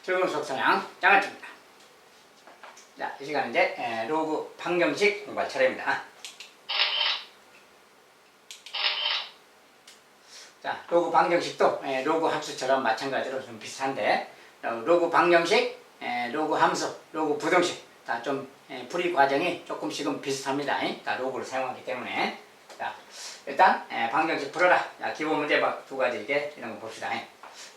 즐거운 수업성향 장아찌입니다. 자, 이 시간은 이제 로그 방정식 공부할 차례입니다. 자, 로그 방정식도 로그 함수처럼 마찬가지로 좀 비슷한데, 로그 방정식, 로그 함수, 로그 부등식 다 좀 풀이 과정이 조금씩은 비슷합니다. 다 로그를 사용하기 때문에. 자, 일단 방정식 풀어라. 자, 기본 문제 두 가지 이런 거 봅시다.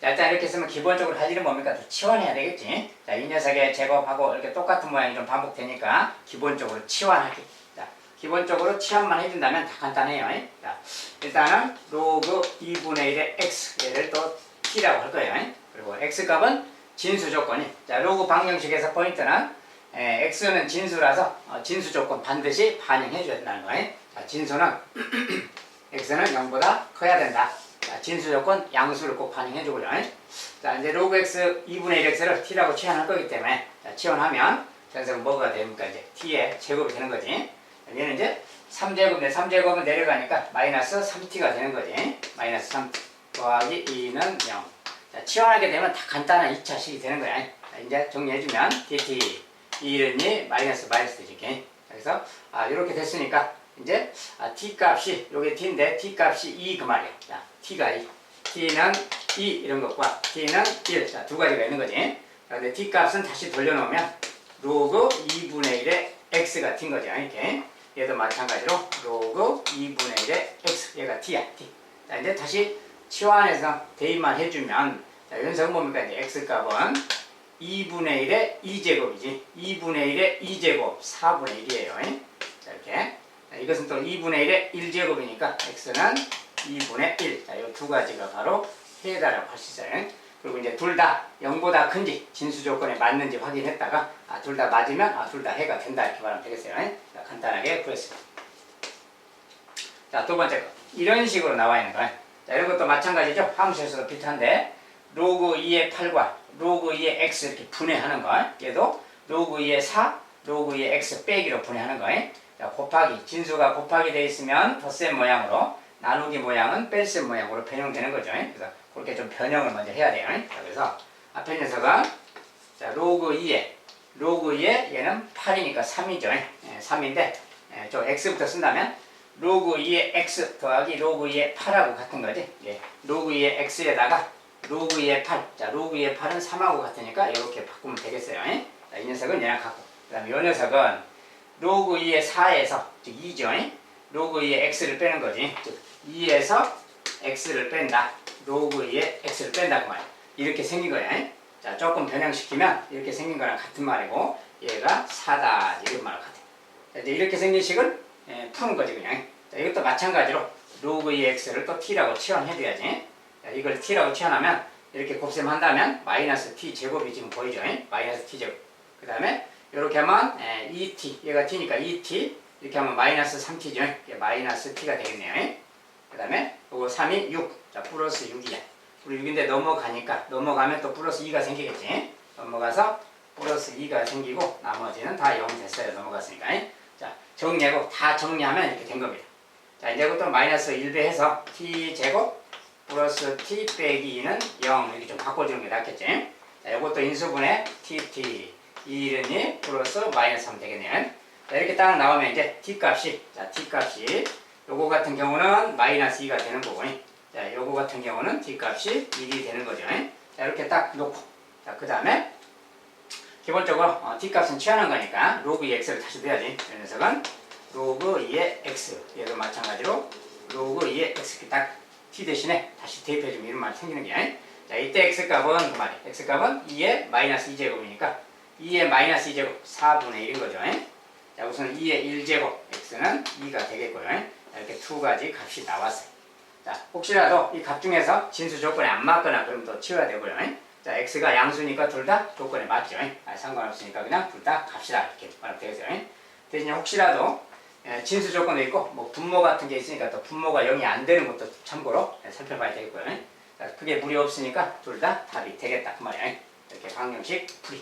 자, 일단 이렇게 쓰면 기본적으로 할 일은 뭡니까? 또 치환해야 되겠지. 자, 이 녀석의 제곱하고 이렇게 똑같은 모양이 좀 반복되니까 기본적으로 치환할게. 자, 기본적으로 치환만 해준다면 다 간단해요. 자, 일단은 로그 2분의 1의 x 얘를 또 t라고 할 거예요. 그리고 x 값은 진수 조건이. 자, 로그 방정식에서 포인트는 x는 진수라서 진수 조건 반드시 반영해 줘야 된다는 거예요. 자, 진수는 x는 0보다 커야 된다. 자, 진수 조건 양수를 꼭 반영해 주고요. 자, 이제 로그 x 2분의 1x를 t라고 치환할 거기 때문에, 자, 치환하면 전세는 뭐가 됩니까? 이제 t의 제곱이 되는 거지. 얘는 이제 3제곱인데 3제곱은 내려가니까 마이너스 3t가 되는 거지. 마이너스 3 더하기 2는 0. 자, 치환하게 되면 다 간단한 2차식이 되는 거야. 자, 이제 정리해주면 dt 2는 마이너스 되지. 그래서 이렇게 됐으니까 이제 t 값이 요게 t인데 t 값이 2 그 말이야. 자, t가 2, t는 2 이런 것과 t는 1. 자, 두 가지가 있는 거지. 근데 t 값은 다시 돌려놓으면 로그 2분의 1의 x가 t인 거죠. 이렇게. 얘도 마찬가지로 로그 2분의 1의 x 얘가 t야. t. 자, 이제 다시 치환해서 대입만 해주면, 자, 연속은 뭡니까? 이제 x 값은 2분의 1의 2제곱이지. 2분의 1의 2제곱 4분의 1이에요. 자, 이렇게. 자, 이것은 또 2분의 1의 1제곱이니까 x는 2분의 1. 자, 이 두 가지가 바로 해다라고 할 수 있어요. 그리고 이제 둘 다 0보다 큰지 진수 조건에 맞는지 확인했다가 둘 다 맞으면 둘 다 해가 된다 이렇게 말하면 되겠어요. 자, 간단하게 구했습니다. 자, 두 번째 거. 이런 식으로 나와 있는 거예요. 자, 이런 것도 마찬가지죠. 함수에서도 비슷한데 로그 2의 8과 로그 2의 x 이렇게 분해하는 거. 얘도 로그 2의 4, 로그 2의 x 빼기로 분해하는 거예요. 자, 곱하기. 진수가 곱하기 되어 있으면 덧셈 모양으로, 나누기 모양은 뺄셈 모양으로 변형되는 거죠. 그래서 그렇게 좀 변형을 먼저 해야 돼요. 자, 그래서 앞에 녀석은 자, 로그 2의 얘는 8이니까 3이죠. 3인데 저 x부터 쓴다면 로그 2의 x 더하기 로그 2의 8하고 같은 거지. 로그 2의 x에다가 로그 2의 8. 자, 로그 2의 8은 3하고 같으니까 이렇게 바꾸면 되겠어요. 자, 이 녀석은 얘랑 같고. 그 다음에 이 녀석은 로그 2의 4에서, 즉 2죠. 로그 2의 x를 빼는 거지. 즉 2에서 x를 뺀다. 로그 2의 x를 뺀다 그 말이야. 이렇게 생긴 거야. 자, 조금 변형시키면 이렇게 생긴 거랑 같은 말이고, 얘가 4다 이런 말과 같아. 자, 이제 이렇게 생긴 식을 푸는 거지 그냥. 자, 이것도 마찬가지로 로그 2의 x를 또 t라고 치환해줘야지. 자, 이걸 t라고 치환하면 이렇게 곱셈한다면 마이너스 t 제곱이 지금 보이죠. 마이너스 t 제곱. 그 다음에 이렇게 하면 2t, 얘가 t니까 2t, 이렇게 하면 마이너스 3t죠. 마이너스 t가 되겠네요. 그 다음에 요거 3이 6, 자, 플러스 6이야. 우리 6인데 넘어가면 또 플러스 2가 생기겠지. 넘어가서 플러스 2가 생기고 나머지는 다 0 됐어요. 넘어갔으니까. 자, 정리하고 다 정리하면 이렇게 된 겁니다. 자, 이제 이것도 마이너스 1배해서 t제곱 플러스 t 빼기 2는 0 이렇게 좀 바꿔주는 게 낫겠지. 자, 이것도 인수분해 tt 2는 플러스 마이너스 하면 되겠네요. 자, 이렇게 딱 나오면 이제 t값이, 자, t값이 요거 같은 경우는 마이너스 2가 되는 거고, 자, 요거 같은 경우는 t값이 1이 되는 거죠. 자, 이렇게 딱 놓고, 자, 그 다음에 기본적으로 t값은 취하는 거니까 로그 2의 x를 다시 넣어야지. 이 녀석은 로그 2의 x, 얘도 마찬가지로 로그 2의 x 이렇게 딱 t 대신에 다시 대입해주면 이런 말이 생기는 게. 자, 이때 x값은 그 말이에요. x값은 2의 마이너스 2제곱이니까 2의 마이너스 2제곱 4분의 1인 거죠. 자, 우선 2의 1제곱 x는 2가 되겠고요. 자, 이렇게 두 가지 값이 나왔어요. 자, 혹시라도 이 값 중에서 진수 조건에 안 맞거나 그러면 또 치워야 되고요. 자, x가 양수니까 둘 다 조건에 맞죠. 상관없으니까 그냥 둘 다 값이다 이렇게 말하면 되겠어요. 대신에 혹시라도 진수 조건도 있고 뭐 분모 같은 게 있으니까 또 분모가 0이 안 되는 것도 참고로 살펴봐야 되겠고요. 자, 그게 무리 없으니까 둘 다 답이 되겠다 그 말이에요. 이렇게 방정식 풀이.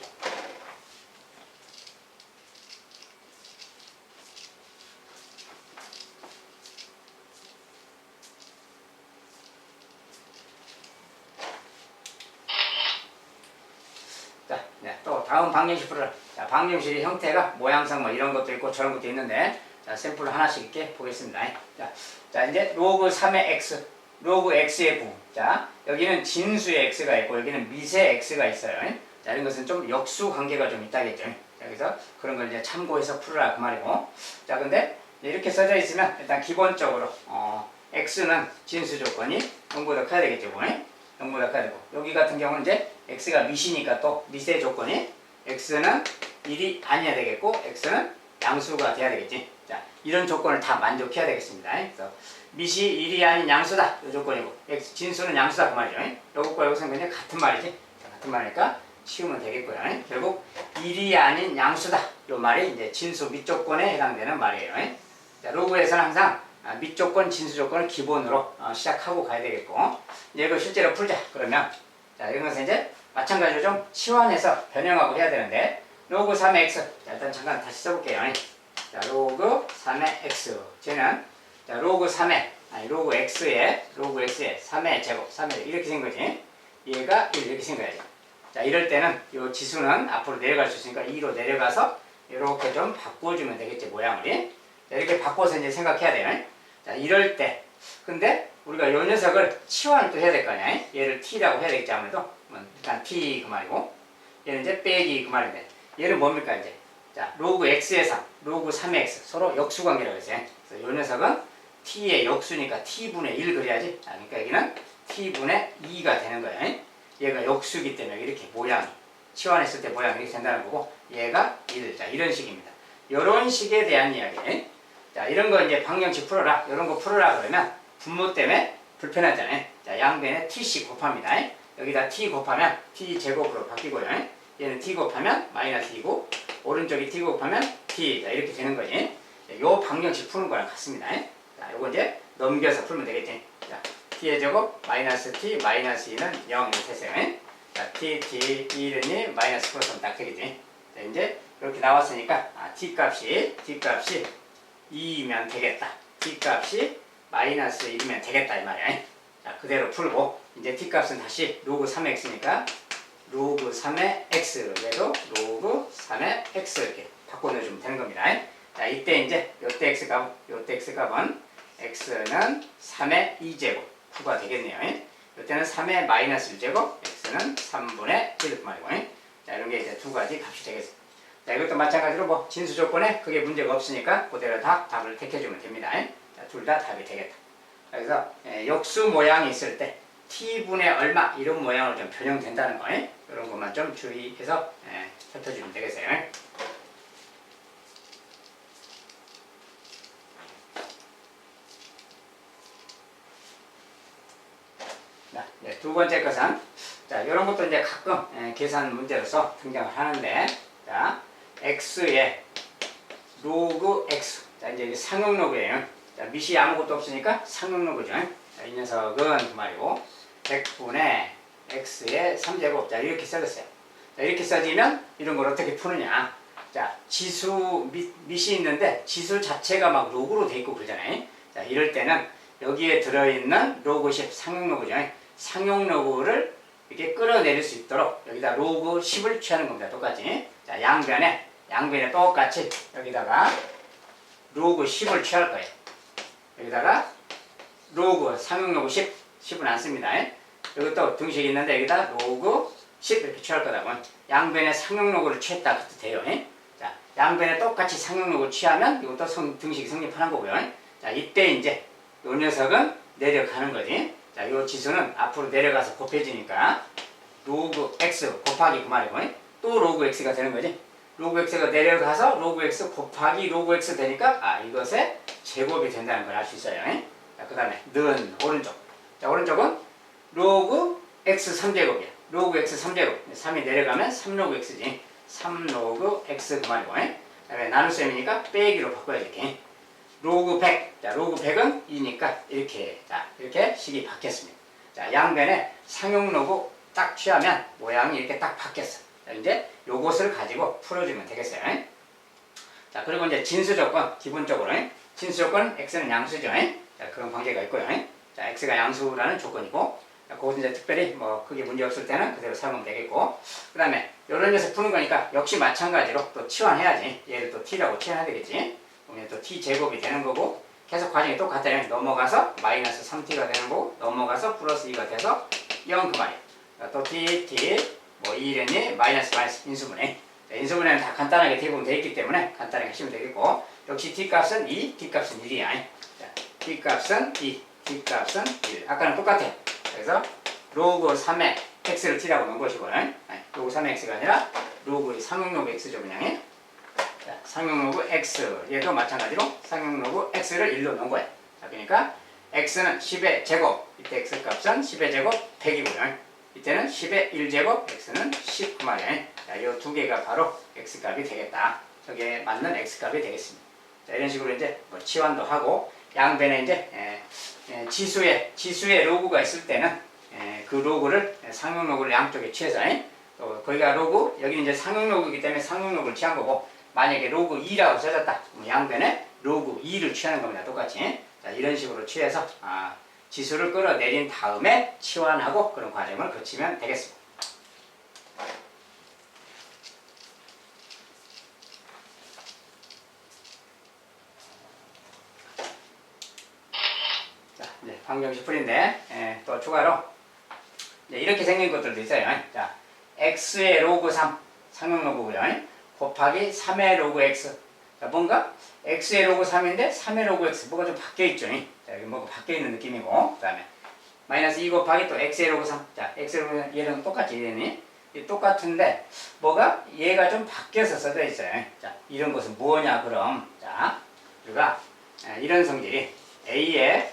자, 네, 또 다음 방정식 풀어라. 자, 방정식의 형태가 모양상 뭐 이런 것도 있고 저런 것도 있는데, 자, 샘플을 하나씩 이렇게 보겠습니다. 자, 이제 로그 3의 x, 로그 x의 부. 자, 여기는 진수의 x가 있고 여기는 미세 x가 있어요. 자, 이런 것은 좀 역수 관계가 좀 있다겠죠. 자, 그래서 그런 걸 이제 참고해서 풀어라 그 말이고. 자, 근데 이렇게 써져 있으면 일단 기본적으로 x는 진수 조건이 0보다 커야 되겠죠. 0보다 커야 되고, 여기 같은 경우는 이제 x가 미시니까 또 미세 조건이 x는 1이 아니어야 되겠고 x는 양수가 돼야 되겠지. 자, 이런 조건을 다 만족해야 되겠습니다. 그래서 미시 1이 아닌 양수다 이 조건이고, x 진수는 양수다 그 말이죠. 요것과 요것은 그냥 같은 말이지. 자, 같은 말이니까 치우면 되겠고요. 결국 1이 아닌 양수다 이 말이 이제 진수 밑조건에 해당되는 말이에요. 자, 로그에서는 항상 밑조건, 진수 조건을 기본으로 시작하고 가야 되겠고, 이제 이거 실제로 풀자 그러면, 자, 이런 것은 이제 마찬가지로 좀 치환해서 변형하고 해야 되는데, 로그 3의 x, 자, 일단 잠깐 다시 써볼게요. 자, 로그 3의 x, 쟤는 자, 로그 3의 로그 x의 3의 제곱, 3의 이렇게 생 거지. 얘가 이렇게 생겨야지. 자, 이럴 때는 이 지수는 앞으로 내려갈 수 있으니까 2로 내려가서 이렇게 좀 바꿔주면 되겠지, 모양을. 자, 이렇게 바꿔서 이제 생각해야 돼요. 자, 이럴 때 근데 우리가 이 녀석을 치환을 또 해야 될 거 아니야. 얘를 t라고 해야 되겠지 아무래도. 일단 t 그 말이고, 얘는 이제 빼기 그 말인데, 얘는 뭡니까 이제. 자, 로그 x의 3, 로그 3의 x 서로 역수관계라고 했어요. 그래서 이 녀석은 t의 역수니까 t분의 1 그래야지. 그러니까 여기는 t분의 2가 되는 거예요. 얘가 역수기 때문에 이렇게 모양이, 치환했을 때 모양이 이렇게 된다는 거고, 얘가 1. 자, 이런 식입니다. 이런 식에 대한 이야기. 자, 이런 거 이제 방정식 풀어라, 이런 거 풀어라 그러면 분모 때문에 불편하잖아요. 자, 양변에 t씩 곱합니다. 여기다 t 곱하면 t 제곱으로 바뀌고요. 얘는 t 곱하면 마이너스 2고, 오른쪽이 t 곱하면 t. 자, 이렇게 되는 거지. 요 방정식 푸는 거랑 같습니다. 자, 요거 이제 넘겨서 풀면 되겠지. 자, t의 제곱 마이너스 t 마이너스 2는 0 이렇게 했어요. 자, t 1은 마이너스 플러스는 딱 되겠지. 자, 이제 이렇게 나왔으니까 t 값이 2면 되겠다. t 값이 마이너스 1이면 되겠다 이 말이야. 자, 그대로 풀고 이제 t 값은 다시 로그 3의 x니까 로그 3의 x, 얘도 로그 3의 x 이렇게 바꿔내주면 되는 겁니다. 자, 이때 이제 요때 x 값은 x는 3의 2제곱 9가 되겠네요. 이때는 3의 마이너스 1제곱, x는 3분의 1 말이고. 자, 이런 게 이제 두 가지 값이 되겠습니다. 자, 이것도 마찬가지로 뭐 진수 조건에 그게 문제가 없으니까 그대로 다 답을 택해주면 됩니다. 자, 둘 다 답이 되겠다. 그래서 역수 모양이 있을 때 t분의 얼마 이런 모양으로 좀 변형된다는 거, 이런 것만 좀 주의해서 살펴주면 되겠어요. 자, 두 번째 것은, 자, 이런 것도 이제 가끔 계산 문제로서 등장을 하는데, 자, x의 로그 x. 자, 이제 상용 로그예요. 자, 밑이 아무것도 없으니까 상용 로그죠. 자, 이 녀석은 그 말이고, 100분의 x의 3제곱. 자, 이렇게 써졌어요. 자, 이렇게 써지면 이런 걸 어떻게 푸느냐. 자, 지수 밑이 있는데 지수 자체가 막 로그로 돼 있고 그러잖아요. 자, 이럴 때는 여기에 들어있는 로그 10 상용 로그죠. 상용 로그를 이렇게 끌어내릴 수 있도록 여기다 로그 10을 취하는 겁니다. 똑같이. 자, 양변에 똑같이 여기다가 로그 10을 취할 거예요. 여기다가 로그 상용 로그 10은 안 씁니다. 여기 또 등식이 있는데 여기다 로그 10 이렇게 취할 거다고. 양변에 상용 로그를 취했다 그것도 돼요. 자, 양변에 똑같이 상용 로그를 취하면 이것도 등식이 성립하는 거고요. 자, 이때 이제 이 녀석은 내려가는 거지. 자, 이 지수는 앞으로 내려가서 곱해지니까 로그 x 곱하기 그 말이고, 또 로그 x가 되는 거지. 로그 x가 내려가서 로그 x 곱하기 로그 x 되니까 이것의 제곱이 된다는 걸 알 수 있어요. 자, 그 다음에 는 오른쪽. 자, 오른쪽은 로그 x 3제곱이야. 로그 x 3제곱. 3이 내려가면 3로그 x지. 3로그 x 그 말이고, 그 다음에 나눗셈이니까 빼기로 바꿔야지. 이렇게. 로그 100. 자, 로그 100은 2니까 이렇게. 자, 이렇게 식이 바뀌었습니다. 자, 양변에 상용 로그 딱 취하면 모양이 이렇게 딱 바뀌었어. 자, 이제 요것을 가지고 풀어주면 되겠어요. 자, 그리고 이제 진수 조건, 기본적으로. 진수 조건은 x는 양수죠. 자, 그런 관계가 있고요. 자, x가 양수라는 조건이고, 자, 그것은 이제 특별히 뭐 크게 문제 없을 때는 그대로 사용하면 되겠고, 그 다음에 요런 녀석 푸는 거니까 역시 마찬가지로 또 치환해야지. 얘를 또 t라고 치환해야 되겠지. 그러면 또 t제곱이 되는 거고 계속 과정이 똑같아요. 넘어가서 마이너스 3t가 되는 거고 넘어가서 플러스 2가 돼서 0 그 말이야. 또 t 뭐 2랬니 마이너스 인수분해. 인수분해는 다 간단하게 대부분 되어 있기 때문에 간단하게 하시면 되겠고 역시 t 값은 2, t 값은 1이야. 자, t 값은 2, t 값은 1. 아까는 똑같아. 그래서 로그 3의 x를 t라고 놓은 것이고 로그 3의 x가 아니라 로그 상용로그 x죠 그냥. 자, 상용로그 x 얘도 마찬가지로 상용로그 x를 1로 놓은 거야. 자, 그러니까 x는 10의 제곱 이때 x 값은 10의 제곱 100이고요. 이때는 10의 1제곱 x는 10 그 말이야. 자, 이 두 개가 바로 x 값이 되겠다. 저게 맞는 x 값이 되겠습니다. 자, 이런 식으로 이제 뭐 치환도 하고 양변에 이제 지수의 로그가 있을 때는 그 로그를 상용 로그를 양쪽에 취해서 또 거기가 로그 여기는 이제 상용 로그이기 때문에 상용 로그를 취한 거고 만약에 로그 2라고 써졌다. 그럼 양변에 로그 2를 취하는 겁니다. 똑같이. 자, 이런 식으로 취해서 지수를 끌어내린 다음에 치환하고 그런 과정을 거치면 되겠습니다. 자, 이제 방정식 풀인데 또 추가로 이렇게 생긴 것들도 있어요. 자, x의 로그 3 상용 로그고요. 곱하기 3의 로그 x. 자, 뭔가 x의 로그 3인데 3의 로그 x 뭐가 좀 바뀌어 있죠. 자, 여기 뭐가 바뀌어 있는 느낌이고 그다음에 마이너스 2 곱하기 또 x의 로그 3. 자, x의 로그 얘랑 똑같이 되니 똑같은데 뭐가 얘가 좀 바뀌어서 써져 있어요. 자, 이런 것은 뭐냐 그럼 자, 우리가 이런 성질이 a의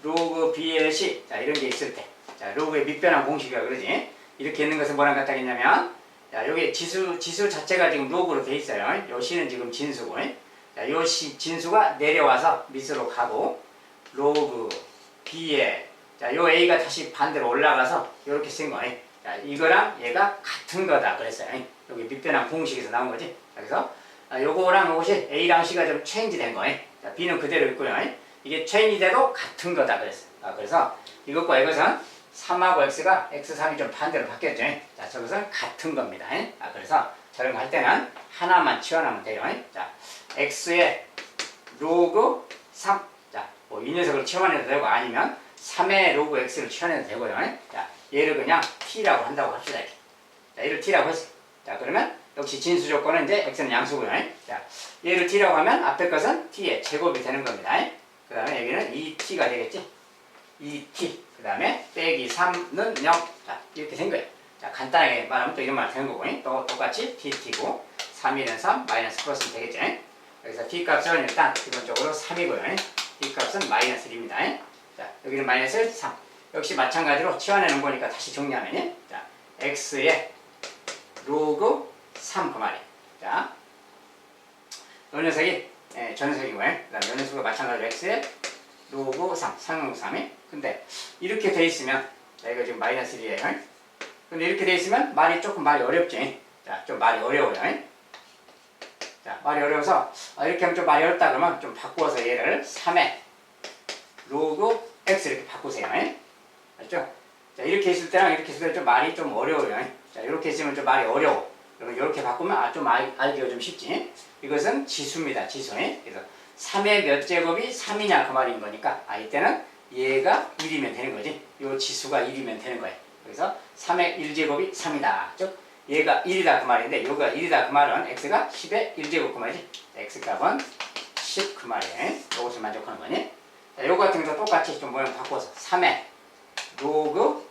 로그 b의 c 자, 이런 게 있을 때 자, 로그의 밑변환 공식이라 그러지. 이렇게 있는 것은 뭐랑 같다겠냐면 자, 여기 지수 자체가 지금 로그로 돼 있어요. 요 c는 지금 진수고 자, 요 진수가 내려와서 밑으로 가고 로그 b의 자, 요 a가 다시 반대로 올라가서 이렇게 쓴 거예요. 자, 이거랑 얘가 같은 거다 그랬어요. 여기 밑변환 공식에서 나온 거지. 그래서 요거랑 요것이 a랑 c가 좀 체인지 된 거예요. 자, b는 그대로 있고요. 이게 체인이 돼도 같은 거다 그랬어요. 그래서 이것과 이것은 3하고 x가 x3이 좀 반대로 바뀌었죠. 자, 저것은 같은 겁니다. 그래서 저런 거 할 때는 하나만 치환하면 돼요. 자, x의 로그 3. 자, 뭐 이 녀석을 치환해도 되고 아니면 3의 로그 x를 치환해도 되고요. 자, 얘를 그냥 t라고 한다고 합시다. 이렇게. 자, 얘를 t라고 했어요. 자, 그러면 역시 진수 조건은 이제 x는 양수고요. 자, 얘를 t라고 하면 앞에 것은 t의 제곱이 되는 겁니다. 그 다음에 여기는 2t가 되겠지. 2t. 그 다음에 빼기 3는 0. 자, 이렇게 된 거예요. 자, 간단하게 말하면 또 이런 말 되는 거고, 또 똑같이 tt고, 3이는 3, 마이너스 플러스는 되겠죠. 여기서 t 값은 일단 기본적으로 3이고요. t 값은 마이너스 1입니다. 자, 여기는 마이너스 3. 역시 마찬가지로 치환해 놓은 거니까 다시 정리하면, 자, x의 로그 3 그 말이에요. 자, 요 녀석이 전석이고요. 그 다음에 요 녀석과 마찬가지로 x의 로그 3, 상용 3이. 근데 이렇게 돼 있으면, 자, 이거 지금 마이너스 1이에요. 근데 이렇게 돼 있으면 말이 어렵지. 자, 좀 말이 어려워요. 자, 말이 어려워서 이렇게 하면 좀 말이 어렵다 그러면 좀 바꾸어서 얘를 3의 로그 x 이렇게 바꾸세요. 알죠? 자, 이렇게 있을 때랑 이렇게 있을 때 좀 말이 좀 어려워요. 자, 이렇게 있으면 좀 말이 어려워. 그러면 이렇게 바꾸면 좀 알기가 좀 쉽지. 이것은 지수입니다. 지수. 그래서 3의 몇 제곱이 3이냐 그 말인 거니까 이때는 얘가 1이면 되는 거지. 요 지수가 1이면 되는 거예요. 그래서 3의 1제곱이 3이다. 즉 얘가 1이다 그 말인데 요가 1이다 그 말은 x가 10의 1제곱 그 말이지. x값은 10 그 말이에요. 요것을 만족하는 거니. 자, 요거 같은 경우도 똑같이 좀 모양 바꿔서 3의 로그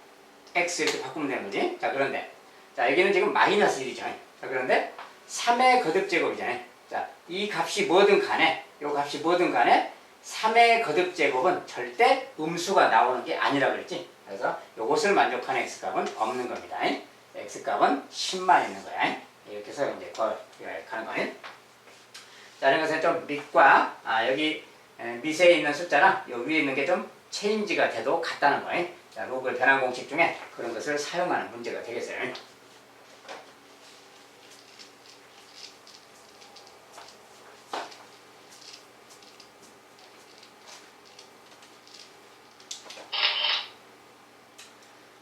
x 이렇게 바꾸면 되는 거지. 자, 그런데 자, 여기는 지금 마이너스 1이죠. 자, 그런데 3의 거듭제곱이잖아요. 자, 이 값이 뭐든 간에 요 값이 뭐든 간에 3의 거듭제곱은 절대 음수가 나오는 게 아니라 그랬지. 그래서 요것을 만족하는 x값은 없는 겁니다. x값은 10만 있는 거야. 이렇게 해서 이제 가는 거예요. 자, 이런 것은 좀 밑과 여기 밑에 있는 숫자랑 요 위에 있는 게 좀 체인지가 돼도 같다는 거예요. 자, 로그 변환 공식 중에 그런 것을 사용하는 문제가 되겠어요.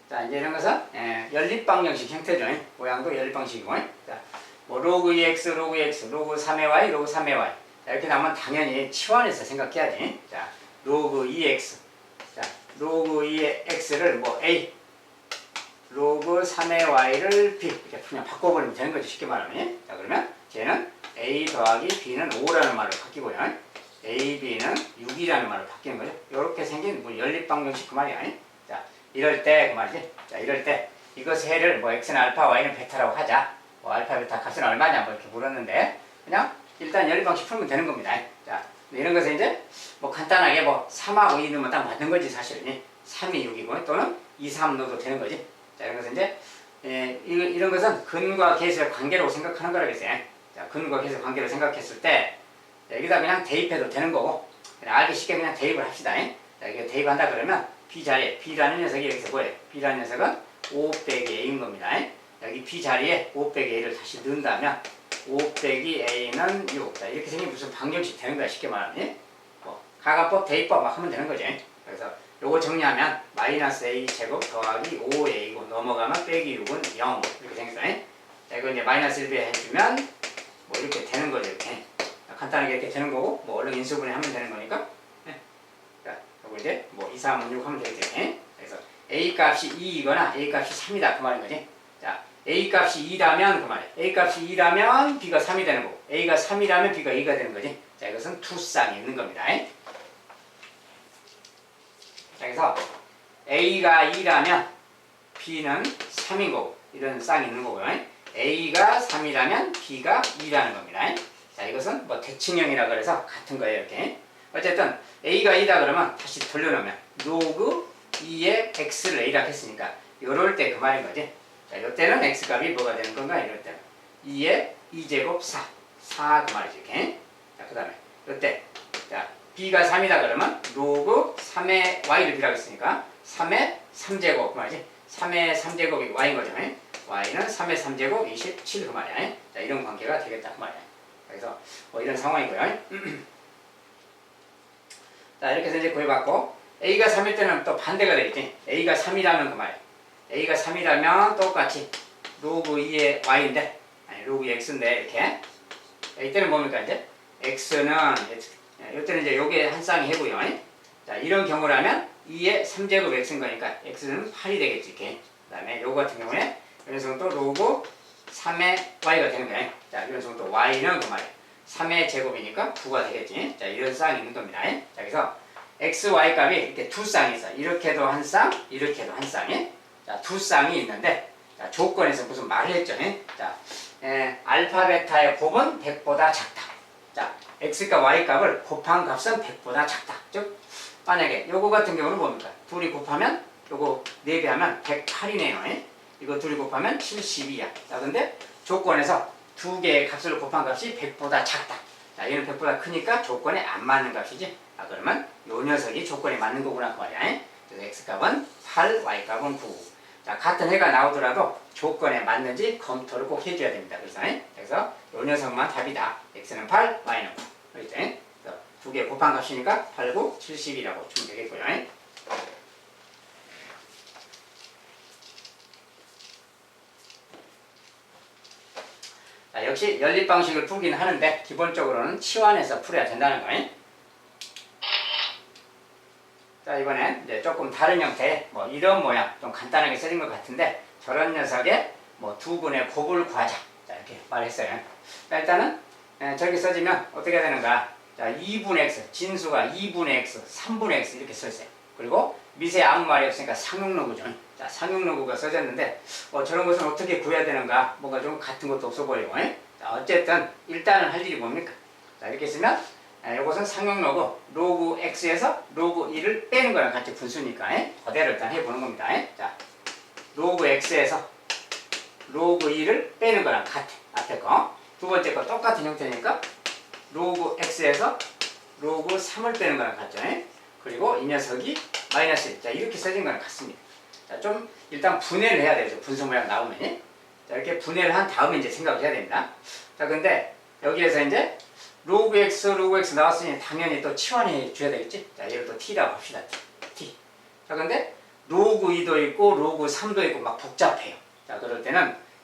자, 이제 이런 것은 연립방정식 형태죠. 모양도 연립방식이고. 자, 뭐 로그 2x, 로그 2x, 로그 3의 y, 로그 3의 y. 자, 이렇게 나오면 당연히 치환해서 생각해야지. 자, 로그 2x. 자, 로그 2의 x를 뭐 a, 로그 3의 y를 b 이렇게 그냥 바꿔버리면 되는 거지, 쉽게 말하면. 자, 그러면 쟤는 a 더하기 b는 5라는 말로 바뀌고요. a, b는 6이라는 말로 바뀌는 거죠. 이렇게 생긴 뭐 연립방정식 그 말이야. 자, 이럴 때 그 말이지. 자, 이럴 때 이거 세를 뭐 x는 알파, y는 베타라고 하자. 뭐 알파, 베타 값은 얼마냐 뭐 이렇게 물었는데 그냥 일단 연립방식 풀면 되는 겁니다. 자, 이런 것은 이제 뭐 간단하게 뭐 3하고 2 넣으면 딱 맞는 거지 사실. 3이 6이고 또는 2, 3 넣어도 되는 거지. 자, 이런 것은 이제 이런 것은 근과 계수의 관계라고 생각하는 거라겠어요. 자, 근과 계수의 관계로 생각했을 때 여기다 그냥 대입해도 되는 거고 그냥 알기 쉽게 그냥 대입을 합시다. 자, 이게 대입한다 그러면 b 자리에 b라는 녀석이 여기서 뭐예요? b라는 녀석은 5 빼기 a인 겁니다. 여기 b 자리에 5 빼기 a를 다시 넣는다면 5 빼기 a는 6. 자, 이렇게 생기면 무슨 방정식 되는 거야, 쉽게 말하면. 뭐 가간법, 대입법 막 하면 되는 거죠. 그래서 요거 정리하면 마이너스 a 제곱 더하기 5a고 넘어가면 빼기 6은 0 이렇게 생겼어요. 자, 이거 이제 마이너스 1배 해주면 뭐 이렇게 되는 거죠, 이렇게. 간단하게 이렇게 되는 거고 뭐 얼른 인수분해 하면 되는 거니까. 자, 요거 이제 뭐 2, 3, 6 하면 되겠죠. 그래서 a 값이 2이거나 a 값이 3이다 그 말인 거지. 자, a 값이 2라면 그 말이야. a 값이 2라면 b가 3이 되는 거고 a가 3이라면 b가 2가 되는 거지. 자, 이것은 두 쌍이 있는 겁니다. 자, 그래서 a가 2라면 b는 3인 거고 이런 쌍이 있는 거고요. a가 3이라면 b가 2라는 겁니다. 자, 이것은 뭐 대칭형이라 그래서 같은 거예요, 이렇게. 어쨌든 a가 2다 그러면 다시 돌려놓으면 로그 2의 x를 a라 했으니까 요럴 때 그 말인 거지. 자, 요때는 x값이 뭐가 되는 건가? 이럴 때는 2의 2제곱 4 그 말이지, 이렇게. 자, 그 다음에 요때 자, b가 3이다 그러면 로그 3의 y를 b라고 했으니까 3의 3제곱 그 말이지. 3의 3제곱이 y인 거죠. y는 3의 3제곱 27 그 말이야. 자, 이런 관계가 되겠다 그 말이야. 그래서 뭐 이런 상황이고요. 자, 이렇게 해서 이제 구해봤고 a가 3일 때는 또 반대가 되겠지. a가 3이라면 그 말이야. a가 3이라면 똑같이 로그 2의 y인데 아니 로그 2의 x인데 이렇게 이때는 뭡니까 이제 x는 이때는 이제 요게 한 쌍이 해고요. 자, 이런 경우라면 2의 3제곱 x인 거니까 x는 8이 되겠지. 이렇게. 그 다음에 요거 같은 경우에 이 녀석은 또 로그 3의 y가 되는 거야. 자, 이 녀석은 또 y는 그 말이야. 3의 제곱이니까 9가 되겠지. 자, 이런 쌍이 있는 겁니다. 자, 그래서 x, y 값이 이렇게 두 쌍이 있어. 이렇게도 한 쌍, 이렇게도 한 쌍이. 자, 두 쌍이 있는데 자, 조건에서 무슨 말을 했죠. 자, 알파, 베타의 곱은 100보다 작다. 자, x값, y값을 곱한 값은 100보다 작다. 즉, 만약에 요거 같은 경우는 뭡니까? 둘이 곱하면 요거 4배 하면 108이네요. 이거 둘이 곱하면 72야. 자, 근데 조건에서 두 개의 값을 곱한 값이 100보다 작다. 자, 얘는 100보다 크니까 조건에 안 맞는 값이지. 아, 그러면 요 녀석이 조건에 맞는 거구나 그 말이야. 그래서 x값은 8, y값은 9. 자, 같은 해가 나오더라도 조건에 맞는지 검토를 꼭 해줘야 됩니다. 그래서 요 녀석만 답이다. x는 8, y는 9. 그렇죠? 그래서 두 개 곱한 값이니까 8, 9, 70이라고 주면 되겠고요. 자, 역시 연립방식을 풀긴 하는데 기본적으로는 치환해서 풀어야 된다는 거예요. 자, 이번엔 이제 조금 다른 형태의 뭐 이런 모양 좀 간단하게 써진 것 같은데 저런 녀석의 뭐 두 분의 곱을 구하자. 자, 이렇게 말했어요. 자, 일단은 저렇게 써지면 어떻게 되는가? 자, 2분의 x, 진수가 2분의 x, 3분의 x 이렇게 써있어요. 그리고 밑에 아무 말이 없으니까 상용로구죠. 자, 상용로구가 써졌는데 저런 것은 어떻게 구해야 되는가? 뭔가 좀 같은 것도 없어 보이고. 자, 어쨌든 일단은 할 일이 뭡니까? 자, 이렇게 쓰면 이것은 상용로그 로그 x에서 로그 2를 빼는 거랑 같이 분수니까 그대로 일단 해보는 겁니다. 자, 로그 x에서 로그 2를 빼는 거랑 같아. 앞에 거. 두 번째 거 똑같은 형태니까 로그 x에서 로그 3을 빼는 거랑 같죠. 그리고 이 녀석이 마이너스 1. 자, 이렇게 써진 거랑 같습니다. 자, 좀 일단 분해를 해야 되죠. 분수 모양 나오면. 자, 이렇게 분해를 한 다음에 이제 생각을 해야 됩니다. 자, 근데 여기에서 이제 로그 x 나왔으니 당연히 또 치환해 줘야 되겠지? 자, 얘를 또 t라고 합시다. t. 자, 근데 로그 2도 있고 로그 3도 있고 막 복잡해요. 자,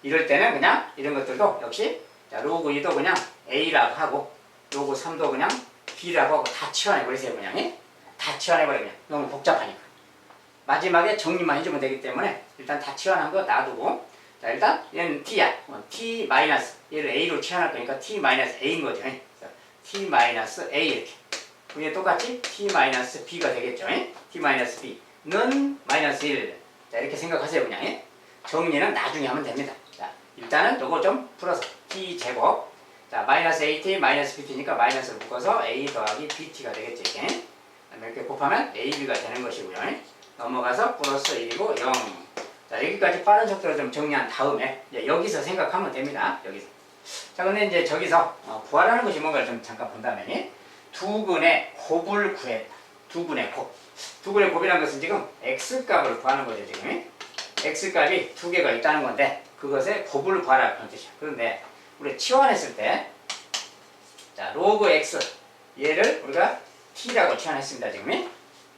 이럴 때는 그냥 이런 것들도 역시 자, 로그 2도 그냥 A라고 하고 로그 3도 그냥 B라고 하고 다 치환해버리세요. 그냥 다 치환해버려요. 그냥 너무 복잡하니까. 마지막에 정리만 해주면 되기 때문에 일단 다 치환한 거 놔두고 자, 일단 얘는 T야. T 마이너스 얘를 A로 치환할 거니까 T 마이너스 A인 거죠. T 마이너스 A 이렇게. 위에 똑같이 T 마이너스 B가 되겠죠. T 마이너스 B는 마이너스 1. 자, 이렇게 생각하세요. 그냥 정리는 나중에 하면 됩니다. 자, 일단은 요거 좀 풀어서 T 제곱 자, 마이너스 AT 마이너스 BT니까 마이너스를 묶어서 A 더하기 BT가 되겠죠. 이렇게. 이렇게 곱하면 AB가 되는 것이고요. 넘어가서 플러스 1이고 0. 자, 여기까지 빠른 속도로 좀 정리한 다음에 이제 여기서 생각하면 됩니다. 여기서. 자, 근데 이제 저기서 구하라는 것이 뭔가를 좀 잠깐 본다면 두근의 곱을 구했다. 두근의 곱. 두근의 곱이라는 것은 지금 x값을 구하는 거죠. 지금 x값이 두 개가 있다는 건데 그것의 곱을 구하라 그런 뜻이야. 그런데 우리 치환했을 때 자, 로그 x 얘를 우리가 t라고 치환했습니다. 지금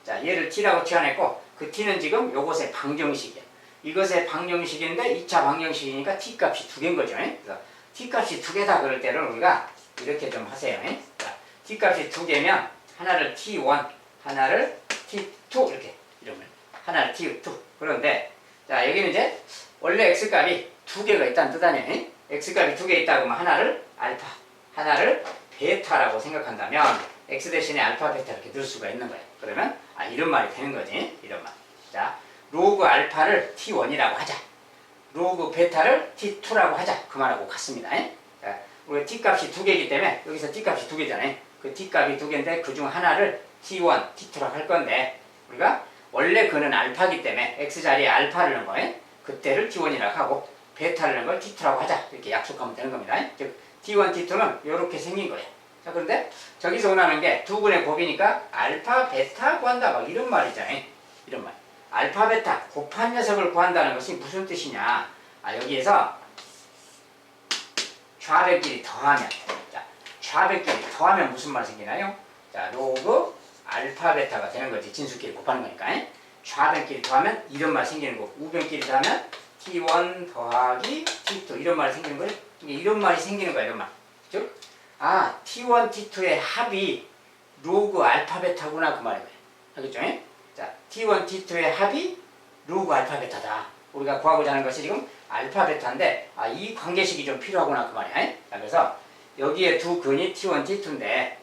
자, 얘를 t라고 치환했고 그 t는 지금 요것의 방정식이야. 이것의 방정식인데 2차 방정식이니까 t값이 두 개인 거죠. 그래서 t값이 두 개다 그럴 때는 우리가 이렇게 좀 하세요. 자, t값이 두 개면 하나를 t1 하나를 t2 이렇게 이러면 하나를 t2 그런데 자, 여기는 이제 원래 x값이 두 개가 있다는 뜻 아니에요. x값이 두 개 있다 그러면 하나를 알파 하나를 베타라고 생각한다면 x 대신에 알파 베타 이렇게 넣을 수가 있는 거예요. 그러면 이런 말이 되는 거지. 이런 말. 자, 로그 알파를 t1이라고 하자. 로그 베타를 t2라고 하자. 그 말하고 같습니다. 자, 우리 t값이 두 개이기 때문에 여기서 t값이 두 개잖아요. 그 t값이 두 개인데 그중 하나를 t1, t2라고 할 건데 우리가 원래 그는 알파기 때문에 x자리에 알파를 넣은 거예요. 그때를 t1이라고 하고 베타를 넣은 걸 t2라고 하자. 이렇게 약속하면 되는 겁니다. 즉 t1, t2는 이렇게 생긴 거예요. 자, 그런데 저기서 원하는 게 두 분의 곱이니까 알파, 베타 구한다 막 이런 말이잖아요. 이런 말. 알파, 베타 곱한 녀석을 구한다는 것이 무슨 뜻이냐. 여기에서 좌배끼리 더하면 자, 좌배끼리 더하면 무슨 말 생기나요? 자, 로그 알파, 베타가 되는 거지. 진수끼리 곱하는 거니까. 좌변끼리 더하면 이런 말 생기는 거고 우변끼리 더하면 t1 더하기 t2 이런 말이 생기는 거예요. 이런 말이 생기는 거야. 이런 말. 즉 t1, t2의 합이 로그 알파 베타구나 그 말이에요. 알겠죠? 자, t1, t2의 합이 로그 알파 베타다. 우리가 구하고자 하는 것이 지금 알파 베타인데 이 관계식이 좀 필요하구나 그 말이야. 자, 그래서 여기에 두 근이 t1, t2인데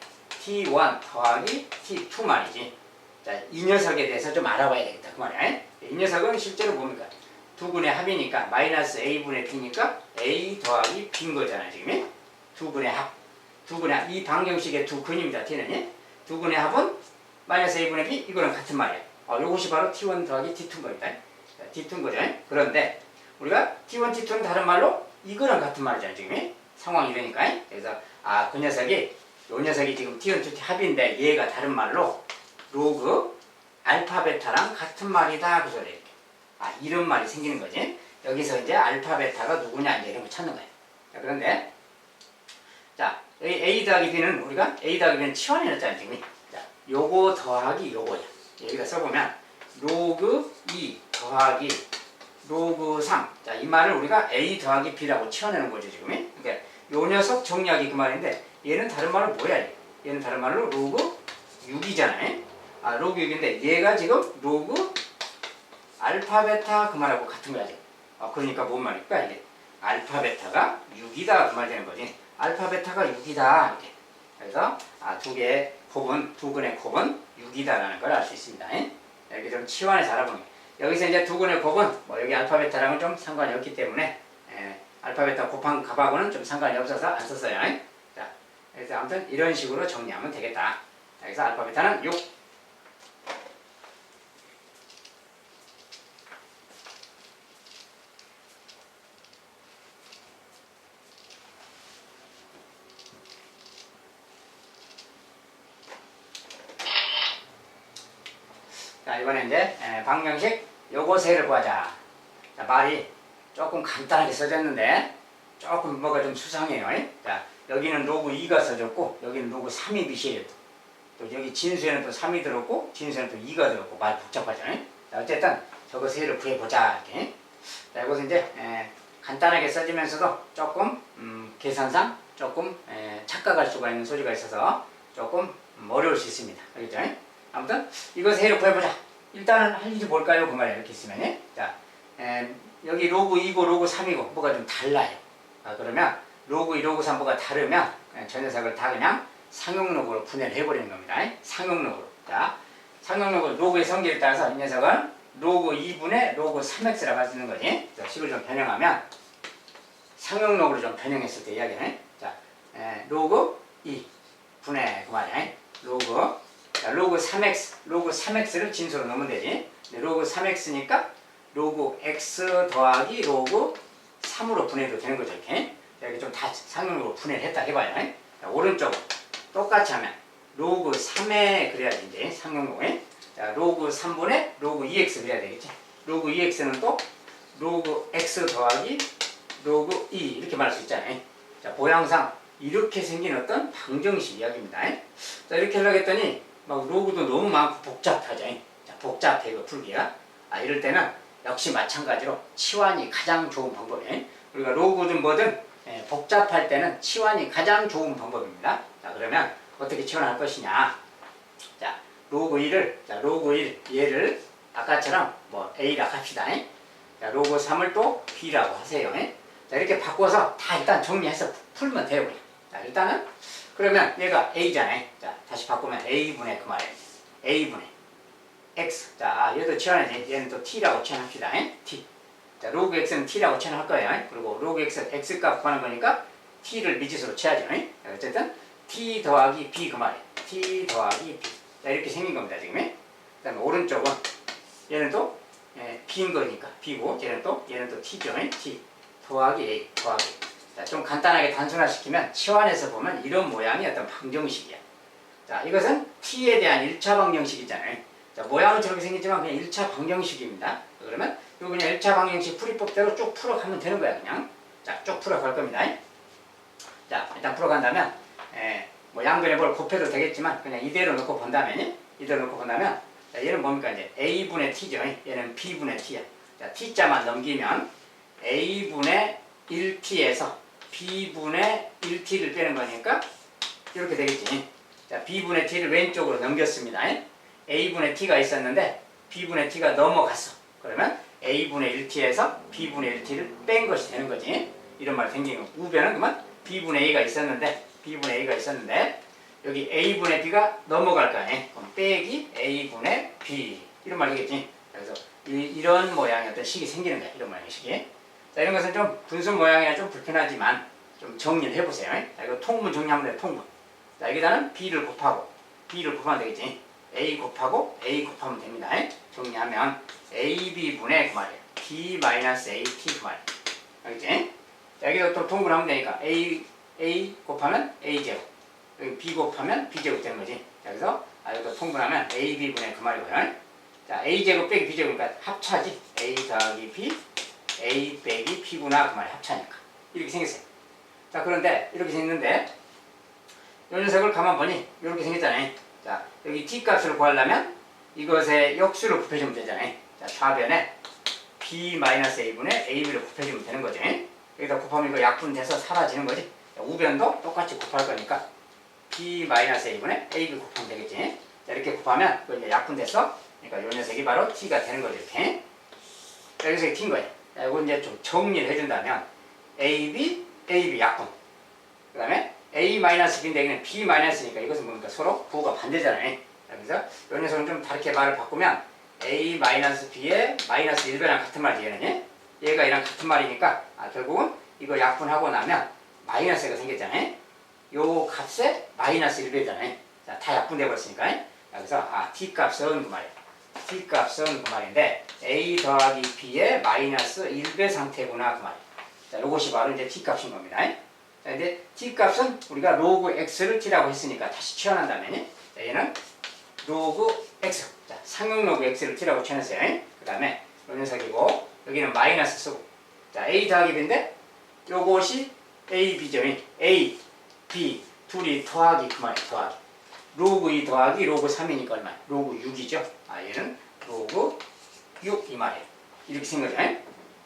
t1 더하기 t2 말이지. 자, 이 녀석에 대해서 좀 알아봐야 되겠다 그 말이야. 이 녀석은 실제로 뭡니까? 두 근의 합이니까 마이너스 a분의 b니까 a 더하기 b인 거잖아 지금. 두 근의 합. 두 근의 합. 이 방정식의 두 근입니다. t는. 두 근의 합은 마이너스 a분의 b 이거랑 같은 말이야. 이것이 바로 t1 더하기 t2인 겁니다. 자, t2인 거죠. 그런데 우리가 t1, t2는 다른 말로 이거랑 같은 말이잖아 지금. 상황이 되니까. 그래서 그 녀석이 요 녀석이 지금 t1, t2 합인데 얘가 다른 말로 로그 알파 베타랑 같은 말이다 그 소리 이렇게. 이런 말이 생기는 거지. 여기서 이제 알파 베타가 누구냐 이제 이런 거 찾는 거예요. 자, 그런데 자, a 더하기 b는 우리가 a 더하기 b는 치환해 놨잖아요 지금. 자, 요거 더하기 요거야. 여기다 써보면 로그 2 더하기 로그 3. 자, 이 말을 우리가 a 더하기 b라고 치환해 놓은 거죠 지금. 그러니까 요 녀석 정리하기 그 말인데 얘는 다른 말로 뭐야? 얘는 다른 말로 로그 6이잖아요. 로그 6인데 얘가 지금 로그 알파 베타 그 말하고 같은 거야 지금. 그러니까 뭔 말일까 이게? 알파 베타가 6이다 그 말 되는 거지. 알파 베타가 6이다 이렇게. 그래서 두 개의 곱은 두 근의 곱은 6이다라는 걸 알 수 있습니다. 이렇게 좀 치환해서 알아보는. 여기서 이제 두 근의 곱은 여기 알파 베타랑은 좀 상관이 없기 때문에 알파 베타 곱한 값하고는 좀 상관이 없어서 안 썼어요. 자, 그래서 아무튼 이런 식으로 정리하면 되겠다. 여기서 알파 베타는 6. 자, 이번에 이제 방정식 요거세를 구하자. 자, 말이 조금 간단하게 써졌는데 조금 뭐가 좀 수상해요. 자, 여기는 로그 2가 써졌고 여기는 로그 3이 밑이에요. 또 여기 진수에는 또 3이 들었고 진수에는 또 2가 들었고 말 복잡하잖아요. 자, 어쨌든 저거 세를 구해보자. 이렇게. 자, 이것은 이제 간단하게 써지면서도 조금 계산상 조금 착각할 수가 있는 소리가 있어서 조금 어려울 수 있습니다. 알겠죠? 아무튼 이거 세를 구해보자. 일단은 할 일이 뭘까요? 그 말이에요. 이렇게 있으면. 자, 여기 로그 2고 로그 3이고 뭐가 좀 달라요. 그러면 로그 2, 로그 3 뭐가 다르면 저 녀석을 다 그냥 상용로그로 분해를 해버리는 겁니다. 상용로그로. 자, 상용로그 로그의 성질에 따라서 이 녀석은 로그 2분의 로그 3x라고 할 수 있는 거지. 자, 식을 좀 변형하면 상용로그로 좀 변형했을 때 이야기는 자, 로그 2 분의 그 말이야. 로그 자, 로그 3x 로그 3x를 진수로 넣으면 되지. 로그 3x니까 로그 x 더하기 로그 3으로 분해도 되는 거죠. 이렇게 여기 좀 다 상용으로 분해를 했다 해봐요. 자, 오른쪽 똑같이 하면 로그 3에 그래야지 이제 상용로에 자, 로그 3분의 로그 2x 그래야 되겠지. 로그 2x는 또 로그 x 더하기 로그 2 이렇게 말할 수 있잖아요. 자, 모양상 이렇게 생긴 어떤 방정식 이야기입니다. 자, 이렇게 하려고 했더니 막 로그도 너무 많고 복잡하죠. 자, 복잡해 이거 풀기가. 이럴 때는 역시 마찬가지로 치환이 가장 좋은 방법이에요. 우리가 로그든 뭐든 복잡할 때는 치환이 가장 좋은 방법입니다. 자, 그러면 어떻게 치환할 것이냐. 자, 로그 1을, 자, 로그 1, 얘를 아까처럼 뭐 A라고 합시다. 자, 로그 3을 또 B라고 하세요. 자, 이렇게 바꿔서 다 일단 정리해서 풀면 돼요. 자, 일단은, 그러면 얘가 A잖아요. 자, 다시 바꾸면 A분의 그 말이에요. A분의 X. 자, 얘도 치환해야지. 얘는 또 T라고 치환합시다. T. 자, 로그 X는 T라고 치환할 거예요. 그리고 로그 X, X 값 구하는 거니까 T를 미지수로 쳐야죠. 어쨌든, T 더하기 B 그 말이에요. T 더하기 B. 자, 이렇게 생긴 겁니다, 지금. 그 다음에 오른쪽은, 얘는 또, B인 거니까 B고, 얘는 또 T죠. T. 더하기 A, 더하기. 자, 좀 간단하게 단순화시키면, 치환해서 보면 이런 모양이 어떤 방정식이야. 자, 이것은 T에 대한 1차 방정식이잖아요. 자, 모양은 저렇게 생겼지만 그냥 1차 방정식입니다. 그러면, 이거 그냥 1차 방정식 풀이법대로 쭉 풀어가면 되는 거야, 그냥. 자, 쭉 풀어갈 겁니다. 자, 일단 풀어간다면, 뭐 양변에 뭘 곱해도 되겠지만 그냥 이대로 놓고 본다면 자, 얘는 뭡니까 이제 A분의 T죠. 얘는 B분의 T야. 자, T자만 넘기면 A분의 1T에서 B분의 1T를 빼는 거니까 이렇게 되겠지. 자, B분의 T를 왼쪽으로 넘겼습니다. A분의 T가 있었는데 B분의 T가 넘어갔어. 그러면 A분의 1T에서 B분의 1T를 뺀 것이 되는 거지. 이런 말이 생기는 거. 우변은 그만 B분의 A가 있었는데 여기 A분의 B가 넘어갈 거 아니에요. 그럼 빼기 A분의 B 이런 말이겠지. 그래서 이런 모양의 어떤 식이 생기는 거야. 이런 모양의 식이. 자, 이런 것은 좀 분수 모양이라 좀 불편하지만 좀 정리를 해보세요. 자, 이거 통분 정리하면 돼요. 통분. 자, 여기다는 B를 곱하면 되겠지. A 곱하고 A 곱하면 됩니다. 정리하면 AB분의 그 말이에요. B-AT 그 말이에요. 알겠지? 자, 여기도 또 통분하면 되니까 A 곱하면 A제곱, 여기 B 곱하면 B제곱 되는 거지. 자, 그래서 이것도 통분하면 AB분의 그 말이고요. 자, A제곱 빼기 B제곱이니까 합차지. A 더하기 B, A 빼기 B구나 그 말이 합차니까. 이렇게 생겼어요. 자, 그런데 이렇게 생겼는데 이 녀석을 가만 보니 이렇게 생겼잖아요. 자, 여기 T 값을 구하려면 이것의 역수를 곱해주면 되잖아요. 자, 좌변에 B-A분의 AB를 곱해주면 되는 거죠. 여기다 곱하면 이거 약분돼서 사라지는 거지. 우변도 똑같이 곱할 거니까 B-A분의 AB 곱하면 되겠지. 자, 이렇게 곱하면 이제 약분돼서 그러니까 요 녀석이 바로 T가 되는 거죠. 이렇게. 자, 여기서 T인 거예요. 자, 이거 이제 좀 정리를 해준다면 AB 약분. 그 다음에 A-B인데 여기는 B-니까 이것은 뭡니까? 서로 부호가 반대잖아요. 자, 그래서 요 녀석은 좀 다르게 말을 바꾸면 A-B의 마이너스 1배랑 같은 말이지. 얘는 얘가 얘랑 같은 말이니까 결국은 이거 약분하고 나면 마이너스가 생겼잖아요. 요 값에 마이너스 1배잖아요. 자, 다 약분돼 버렸으니까. 그래서 T값은 그 말이에요. T값은 그 말인데 A 더하기 B의 마이너스 1배 상태구나 그 말이에요. 자, 요것이 바로 이제 T값인 겁니다. 자, 이제 T값은 우리가 로그 X를 T라고 했으니까 다시 치환한다면 자, 얘는 로그 X. 자, 상용 로그 X를 T라고 치환했어요. 그 다음에 요 녀석이고 여기는 마이너스 쓰고 자, A 더하기 B인데 요것이 A, B죠. A, B 둘이 더하기 그 말이에요. 더하기. 로그 2 더하기 로그 3이니까 얼마야? 로그 6이죠. 얘는 로그 6 이 말이에요. 이렇게 쓴 거죠.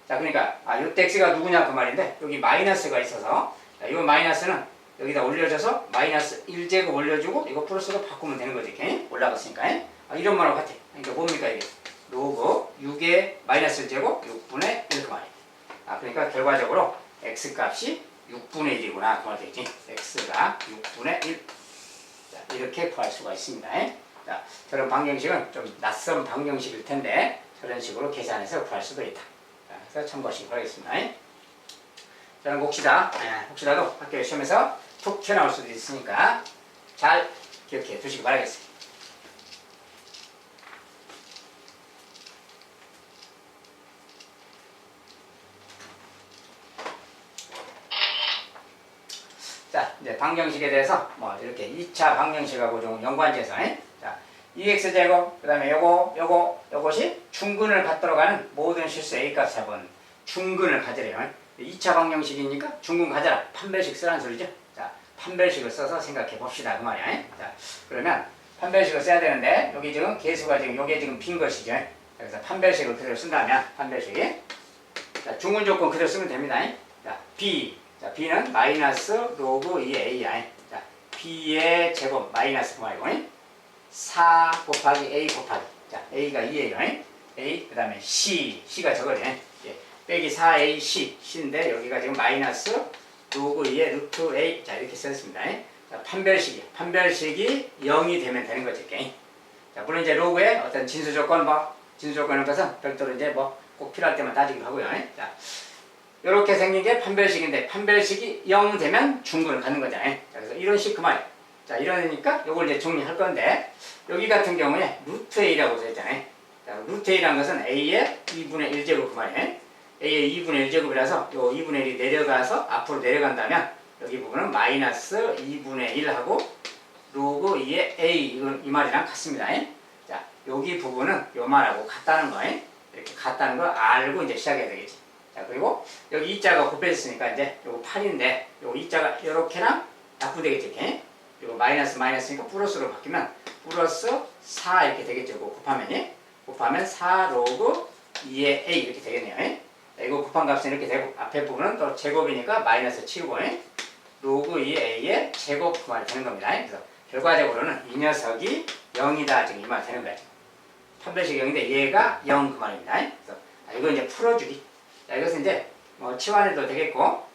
자, 그러니까 요때 x가 누구냐 그 말인데 여기 마이너스가 있어서 자, 이 마이너스는 여기다 올려줘서 마이너스 1제곱 올려주고 이거 플러스로 바꾸면 되는 거지. 이렇게 올라갔으니까. 이런 말하고 같아. 그러니까 뭡니까 이게? 로그 6의 마이너스 제곱 6분의 1 그 말이에요. 그러니까 결과적으로 x 값이 6분의 1이구나 그 말 되겠지. x가 6분의 1. 자, 이렇게 구할 수가 있습니다. 자, 저런 방정식은 좀 낯선 방정식일 텐데 저런 식으로 계산해서 구할 수도 있다. 자, 그래서 참고하시기 바라겠습니다. 저는 혹시라도 학교 시험에서 툭 튀어나올 수도 있으니까 잘 기억해 두시기 바라겠습니다. 자, 이제 방정식에 대해서 뭐 이렇게 2차 방정식하고 좀 연관지어서 자, 2x제곱 그 다음에 요것이 중근을 갖도록 하는 모든 실수 a값 합은 중근을 가지래요. 2차 방정식이니까 중근 가져라 판별식 쓰라는 소리죠. 자, 판별식을 써서 생각해 봅시다 그 말이야. 자, 그러면 판별식을 써야 되는데 여기 지금 개수가 지금 요게 지금 빈 것이죠. 그래서 판별식을 그대로 쓴다면 판별식이 자, 중근 조건 그대로 쓰면 됩니다. 자, 자, b는 마이너스 로그 2a야. 자, b의 제곱 마이너스 말고 4 곱하기 a 곱하기 자, a가 2에요. a 그 다음에 c가 저거네. 빼기 4ac c인데 여기가 지금 마이너스 로그 2의 루트 a 자 이렇게 썼습니다. 자, 판별식이 0이 되면 되는 거지. 자, 물론 이제 로그의 어떤 진수 조건인 것은 별도로 이제 꼭 필요할 때만 따지기도 하고요. 자, 이렇게 생긴 게 판별식인데 판별식이 0 되면 중근을 갖는 거잖아요. 자, 그래서 이런 식 그 말이에요. 자, 이러니까 이걸 이제 정리할 건데 여기 같은 경우에 루트 a라고 써있잖아요. 자, 루트 a라는 것은 a의 2분의 1제곱 그 말이에요. a의 2분의 1제곱이라서 요 2분의 1이 내려가서 앞으로 내려간다면 여기 부분은 마이너스 2분의 1하고 로그 2의 a 이 말이랑 같습니다. 자, 여기 부분은 요 말하고 같다는 거예요. 이렇게 같다는 걸 알고 이제 시작해야 되겠지. 자, 그리고 여기 2자가 곱해졌으니까 이제 요거 8인데 요거 2자가 요렇게랑 약분되겠지. 이렇게. 그리고 마이너스니까 플러스로 바뀌면 플러스 4 이렇게 되겠죠. 이거 곱하면 4 로그 2의 a 이렇게 되겠네요. 이거 곱한 값은 이렇게 되고 앞에 부분은 또 제곱이니까 마이너스 치우고 로그 2의 a의 제곱 그 말이 되는 겁니다. 그래서 결과적으로는 이 녀석이 0이다 지금 이 말이 되는 거예요. 판별식 0인데 얘가 0 그 말입니다. 그래서 이거 이제 풀어주기. 자, 이것은 이제 치환해도 되겠고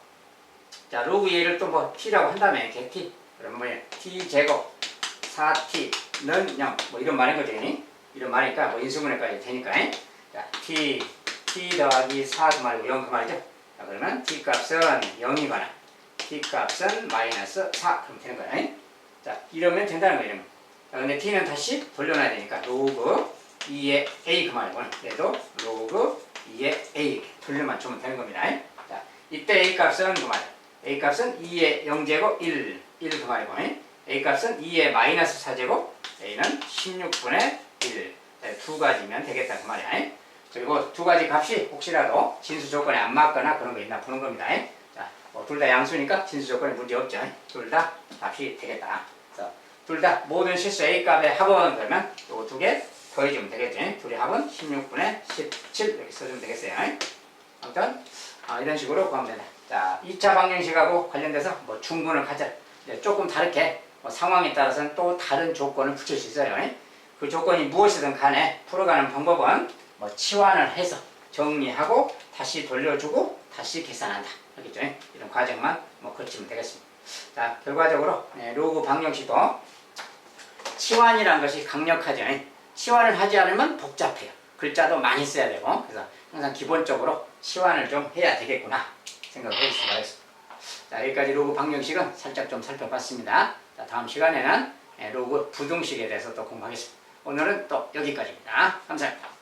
자, 로그 2를 또 t라고 한다면 이렇게 t 그러면 뭐예요? t 제곱 4t는 0 이런 말인 거죠. 이런 말이니까 인수분해까지 되니까 자, t 더하기 4 그 말이고 0 그 말이죠. 자, 그러면 t 값은 0이거나 t 값은 마이너스 4 그럼 되는 거예요. 자, 이러면 된다는 거예요. 이러면. 자, 근데 t는 다시 돌려놔야 되니까 로그 2의 a 그 말이고 그래도 로그 2의 a 돌려만 주면 되는 겁니다. 자, 이때 a 값은 그 말이에요. a 값은 2의 0제곱 1 그 말이고 a 값은 2의 마이너스 4제곱 a는 16분의 1 두 가지면 되겠다 그 말이야. 그리고 두 가지 값이 혹시라도 진수 조건에 안 맞거나 그런 거 있나 보는 겁니다. 자, 둘 다 양수니까 진수 조건에 문제 없죠. 둘 다 값이 되겠다. 그래서 둘 다 모든 실수 a 값의 합은 그러면 요거 두 개 더해주면 되겠죠. 둘의 합은 16분의 17 이렇게 써주면 되겠어요. 아무튼 이런 식으로 구하면 된다. 자, 2차 방정식하고 관련돼서 중근을 가져 조금 다르게 상황에 따라서는 또 다른 조건을 붙일 수 있어요. 그 조건이 무엇이든 간에 풀어가는 방법은 치환을 해서 정리하고 다시 돌려주고 다시 계산한다. 알겠죠? 이런 과정만 거치면 되겠습니다. 자, 결과적으로 로그 방정식도 치환이라는 것이 강력하죠. 치환을 하지 않으면 복잡해요. 글자도 많이 써야 되고 그래서 항상 기본적으로 치환을 좀 해야 되겠구나 생각을 해주시기 바라겠습니다. 자, 여기까지 로그 방정식은 살짝 좀 살펴봤습니다. 자, 다음 시간에는 로그 부등식에 대해서 또 공부하겠습니다. 오늘은 또 여기까지입니다. 감사합니다.